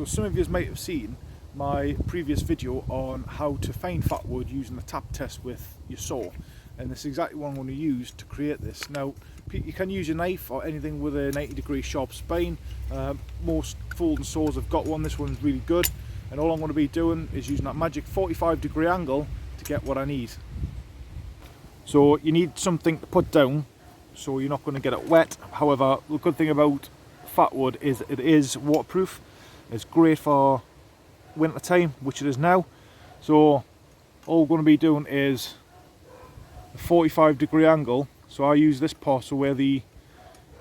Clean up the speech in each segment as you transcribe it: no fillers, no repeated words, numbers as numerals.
So some of you might have seen my previous video on how to find fat wood using the tap test with your saw, and this is exactly what I'm going to use to create this. Now you can use your knife or anything with a 90-degree sharp spine. Most folding saws have got one. This one's really good, and all I'm going to be doing is using that magic 45-degree angle to get what I need. So you need something to put down so you're not going to get it wet. However, the good thing about fat wood is it is waterproof. It's great for winter time, which it is now. So all we're going to be doing is a 45-degree angle. So I use this part, so where the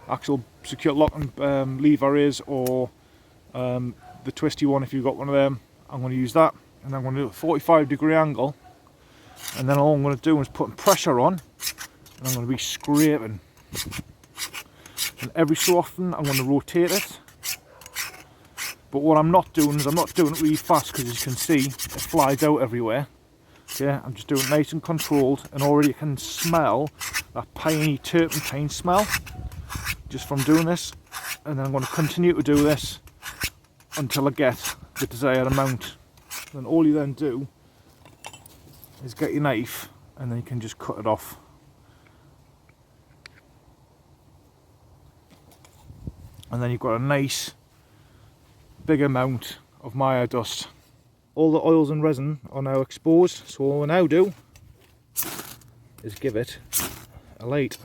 actual secure lock and lever is, or the twisty one if you've got one of them. I'm going to use that, and I'm going to do a 45-degree angle, and then all I'm going to do is put pressure on, and I'm going to be scraping, and every so often I'm going to rotate it. But what I'm not doing is I'm not doing it really fast, because as you can see it flies out everywhere. Yeah, I'm just doing it nice and controlled, and already you can smell that piney turpentine smell just from doing this. And then I'm going to continue to do this until I get the desired amount. Then all you then do is get your knife, and then you can just cut it off. And then you've got a nice big amount of Maya dust. All the oils and resin are now exposed, so what we'll now do is give it a light.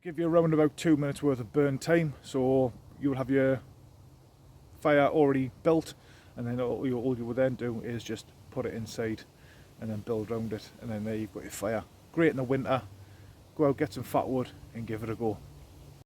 Give you around about 2 minutes worth of burn time, so you'll have your fire already built, and then all you will then do is just put it inside and then build around it, and then there you've got your fire. Great in the winter. Go out, get some fat wood and give it a go.